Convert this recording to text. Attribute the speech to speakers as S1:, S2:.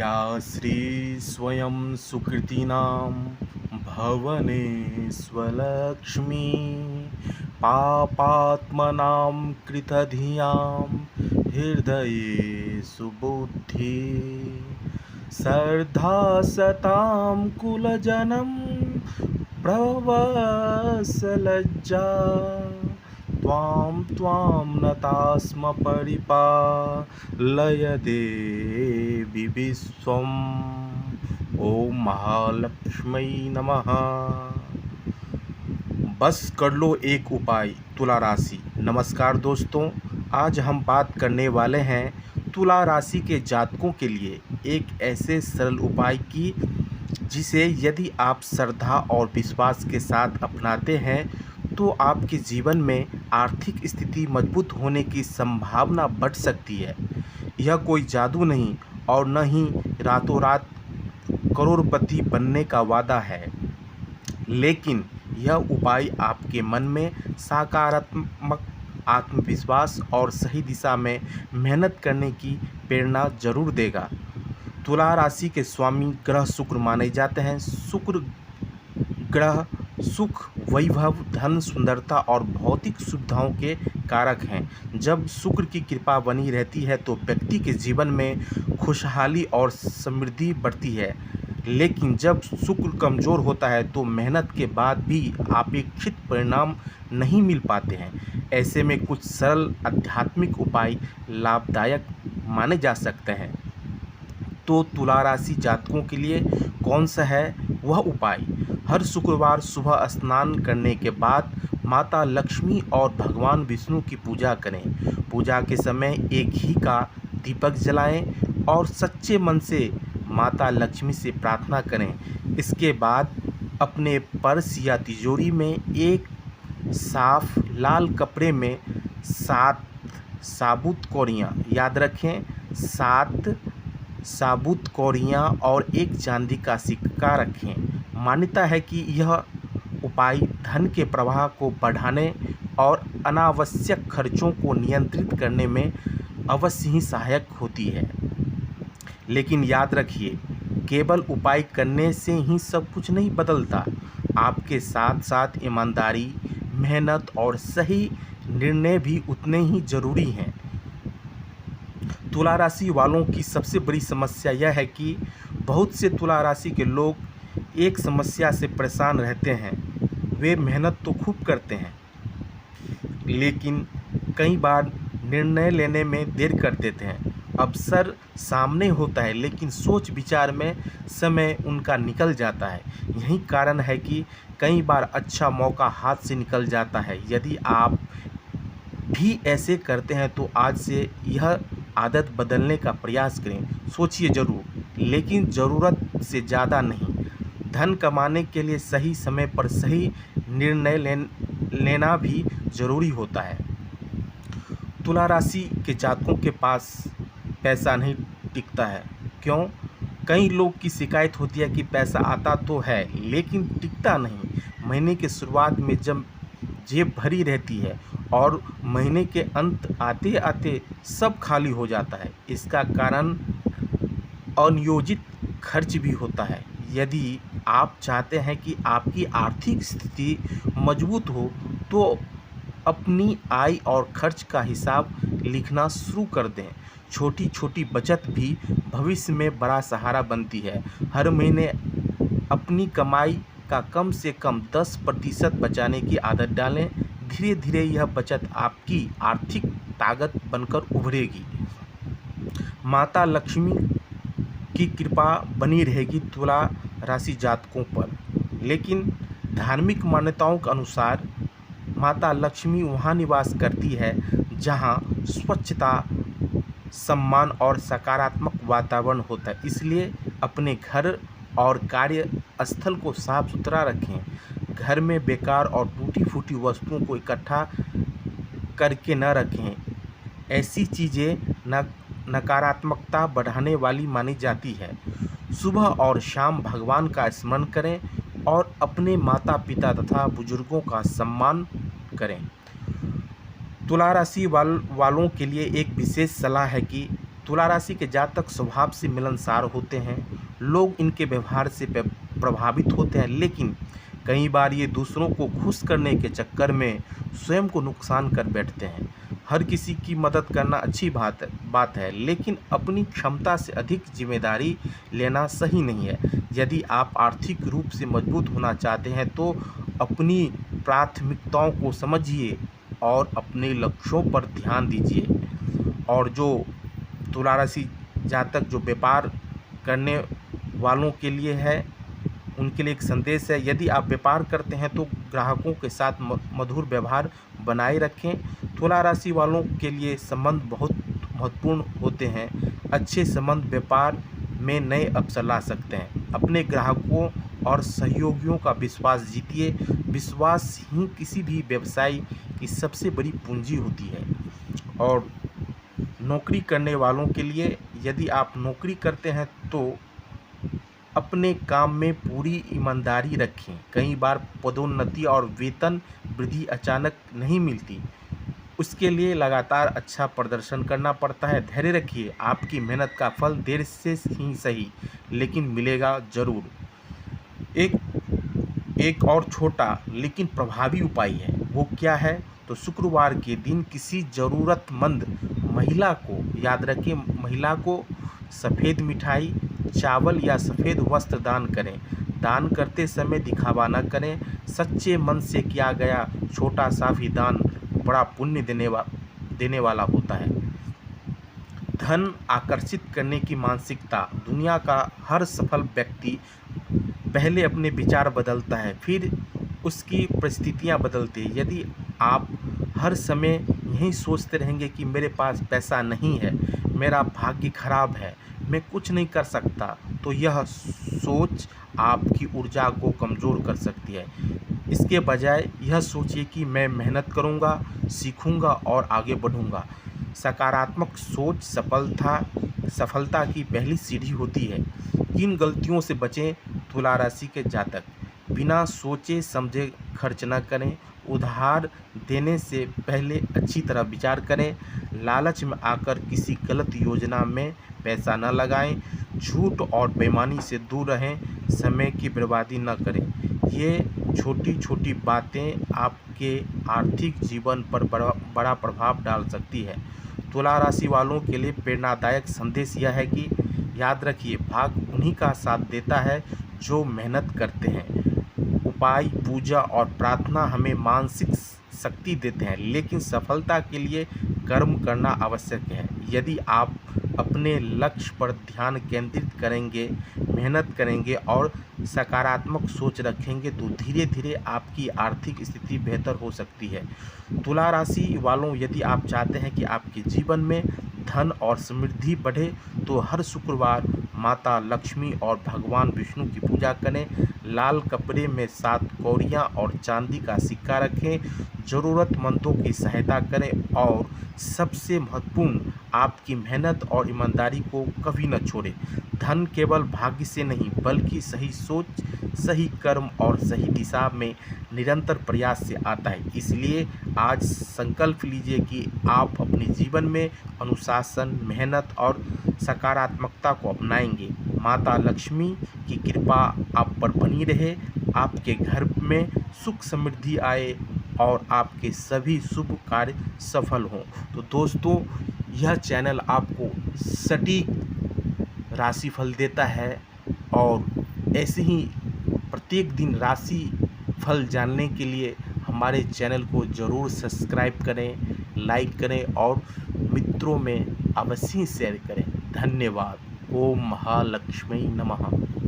S1: या श्री स्वयं सुकृतिनां भवने स्वलक्ष्मी पापात्मनां कृतधियां हृदये सुबुद्धि श्रद्धा सतां कुलजनं प्रवसलज्जा त्वां त्वां नतास्म परिपालय देवी विश्वम्। ओम महालक्ष्मी नमः। बस कर लो एक उपाय, तुला राशि। नमस्कार दोस्तों, आज हम बात करने वाले हैं तुला राशि के जातकों के लिए एक ऐसे सरल उपाय की जिसे यदि आप श्रद्धा और विश्वास के साथ अपनाते हैं तो आपके जीवन में आर्थिक स्थिति मजबूत होने की संभावना बढ़ सकती है। यह कोई जादू नहीं और न ही रातों रात करोड़पति बनने का वादा है, लेकिन यह उपाय आपके मन में सकारात्मक आत्मविश्वास और सही दिशा में मेहनत करने की प्रेरणा जरूर देगा। तुला राशि के स्वामी ग्रह शुक्र माने जाते हैं। शुक्र ग्रह सुख, वैभव, धन, सुंदरता और भौतिक सुविधाओं के कारक हैं। जब शुक्र की कृपा बनी रहती है तो व्यक्ति के जीवन में खुशहाली और समृद्धि बढ़ती है, लेकिन जब शुक्र कमज़ोर होता है तो मेहनत के बाद भी अपेक्षित परिणाम नहीं मिल पाते हैं। ऐसे में कुछ सरल आध्यात्मिक उपाय लाभदायक माने जा सकते हैं। तो तुला राशि जातकों के लिए कौन सा है वह उपाय? हर शुक्रवार सुबह स्नान करने के बाद माता लक्ष्मी और भगवान विष्णु की पूजा करें। पूजा के समय एक घी का दीपक जलाएं और सच्चे मन से माता लक्ष्मी से प्रार्थना करें। इसके बाद अपने पर्स या तिजोरी में एक साफ लाल कपड़े में 7 साबुत कौड़ियाँ, याद रखें 7 साबुत कौड़ियाँ और एक चांदी का सिक्का रखें। मान्यता है कि यह उपाय धन के प्रवाह को बढ़ाने और अनावश्यक खर्चों को नियंत्रित करने में अवश्य ही सहायक होती है। लेकिन याद रखिए, केवल उपाय करने से ही सब कुछ नहीं बदलता। आपके साथ साथ ईमानदारी, मेहनत और सही निर्णय भी उतने ही ज़रूरी हैं। तुला राशि वालों की सबसे बड़ी समस्या यह है कि बहुत से तुला राशि के लोग एक समस्या से परेशान रहते हैं। वे मेहनत तो खूब करते हैं, लेकिन कई बार निर्णय लेने में देर कर देते हैं। अवसर सामने होता है, लेकिन सोच विचार में समय उनका निकल जाता है। यही कारण है कि कई बार अच्छा मौका हाथ से निकल जाता है। यदि आप भी ऐसे करते हैं तो आज से यह आदत बदलने का प्रयास करें। सोचिए ज़रूर, लेकिन ज़रूरत से ज़्यादा नहीं। धन कमाने के लिए सही समय पर सही निर्णय लेना भी ज़रूरी होता है। तुला राशि के जातकों के पास पैसा नहीं टिकता है। क्यों? कई लोग की शिकायत होती है कि पैसा आता तो है लेकिन टिकता नहीं। महीने के शुरुआत में जब जेब भरी रहती है और महीने के अंत आते आते सब खाली हो जाता है। इसका कारण अनियोजित खर्च भी होता है। यदि आप चाहते हैं कि आपकी आर्थिक स्थिति मजबूत हो तो अपनी आय और खर्च का हिसाब लिखना शुरू कर दें। छोटी छोटी बचत भी भविष्य में बड़ा सहारा बनती है। हर महीने अपनी कमाई का कम से कम 10% बचाने की आदत डालें। धीरे धीरे यह बचत आपकी आर्थिक ताकत बनकर उभरेगी। माता लक्ष्मी की कृपा बनी रहेगी तुला राशि जातकों पर। लेकिन धार्मिक मान्यताओं के अनुसार माता लक्ष्मी वहाँ निवास करती है जहाँ स्वच्छता, सम्मान और सकारात्मक वातावरण होता है। इसलिए अपने घर और कार्य स्थल को साफ सुथरा रखें। घर में बेकार और टूटी फूटी वस्तुओं को इकट्ठा करके न रखें। ऐसी चीज़ें नकारात्मकता बढ़ाने वाली मानी जाती है। सुबह और शाम भगवान का स्मरण करें और अपने माता पिता तथा बुजुर्गों का सम्मान करें। तुला राशि वालों के लिए एक विशेष सलाह है कि तुला राशि के जातक स्वभाव से मिलनसार होते हैं। लोग इनके व्यवहार से प्रभावित होते हैं, लेकिन कई बार ये दूसरों को खुश करने के चक्कर में स्वयं को नुकसान कर बैठते हैं। हर किसी की मदद करना अच्छी बात है, लेकिन अपनी क्षमता से अधिक जिम्मेदारी लेना सही नहीं है। यदि आप आर्थिक रूप से मजबूत होना चाहते हैं तो अपनी प्राथमिकताओं को समझिए और अपने लक्ष्यों पर ध्यान दीजिए। और जो तुला राशि जातक जो व्यापार करने वालों के लिए है, उनके लिए एक संदेश है। यदि आप व्यापार करते हैं तो ग्राहकों के साथ मधुर व्यवहार बनाए रखें। तुला राशि वालों के लिए संबंध बहुत महत्वपूर्ण होते हैं। अच्छे संबंध व्यापार में नए अवसर ला सकते हैं। अपने ग्राहकों और सहयोगियों का विश्वास जीतिए। विश्वास ही किसी भी व्यवसाय की सबसे बड़ी पूंजी होती है। और नौकरी करने वालों के लिए, यदि आप नौकरी करते हैं तो अपने काम में पूरी ईमानदारी रखें। कई बार पदोन्नति और वेतन वृद्धि अचानक नहीं मिलती, उसके लिए लगातार अच्छा प्रदर्शन करना पड़ता है। धैर्य रखिए, आपकी मेहनत का फल देर से ही सही लेकिन मिलेगा ज़रूर। एक और छोटा लेकिन प्रभावी उपाय है। वो क्या है? तो शुक्रवार के दिन किसी ज़रूरतमंद महिला को, याद रखें, महिला को सफ़ेद मिठाई, चावल या सफ़ेद वस्त्र दान करें। दान करते समय दिखावा न करें। सच्चे मन से किया गया छोटा सा भी दान बड़ा पुण्य देने वाला होता है। धन आकर्षित करने की मानसिकता। दुनिया का हर सफल व्यक्ति पहले अपने विचार बदलता है, फिर उसकी परिस्थितियां बदलती है। यदि आप हर समय यही सोचते रहेंगे कि मेरे पास पैसा नहीं है, मेरा भाग्य खराब है, मैं कुछ नहीं कर सकता, तो यह सोच आपकी ऊर्जा को कमज़ोर कर सकती है। इसके बजाय यह सोचिए कि मैं मेहनत करूंगा, सीखूंगा और आगे बढ़ूंगा। सकारात्मक सोच सफलता की पहली सीढ़ी होती है। किन गलतियों से बचें? तुला राशि के जातक बिना सोचे समझे खर्च न करें। उधार देने से पहले अच्छी तरह विचार करें। लालच में आकर किसी गलत योजना में पैसा न लगाएं। झूठ और बेईमानी से दूर रहें। समय की बर्बादी न करें। ये छोटी छोटी बातें आपके आर्थिक जीवन पर बड़ा प्रभाव डाल सकती है। तुला राशि वालों के लिए प्रेरणादायक संदेश यह है कि याद रखिए, भाग्य उन्हीं का साथ देता है जो मेहनत करते हैं। उपाय, पूजा और प्रार्थना हमें मानसिक शक्ति देते हैं, लेकिन सफलता के लिए कर्म करना आवश्यक है। यदि आप अपने लक्ष्य पर ध्यान केंद्रित करेंगे, मेहनत करेंगे और सकारात्मक सोच रखेंगे तो धीरे धीरे आपकी आर्थिक स्थिति बेहतर हो सकती है। तुला राशि वालों, यदि आप चाहते हैं कि आपके जीवन में धन और समृद्धि बढ़े तो हर शुक्रवार माता लक्ष्मी और भगवान विष्णु की पूजा करें। लाल कपड़े में 7 कौड़ियाँ और चांदी का सिक्का रखें। ज़रूरतमंदों की सहायता करें और सबसे महत्वपूर्ण, आपकी मेहनत और ईमानदारी को कभी न छोड़ें। धन केवल भाग्य से नहीं बल्कि सही सोच, सही कर्म और सही दिशा में निरंतर प्रयास से आता है। इसलिए आज संकल्प लीजिए कि आप अपने जीवन में अनुशासन, मेहनत और सकारात्मकता को अपनाएंगे। माता लक्ष्मी की कृपा आप पर बनी रहे, आपके घर में सुख समृद्धि आए और आपके सभी शुभ कार्य सफल हों। तो दोस्तों, यह चैनल आपको सटीक राशिफल देता है और ऐसे ही प्रत्येक दिन राशि फल जानने के लिए हमारे चैनल को ज़रूर सब्सक्राइब करें, लाइक करें और मित्रों में अवश्य शेयर करें। धन्यवाद। ओम महालक्ष्मी नमः।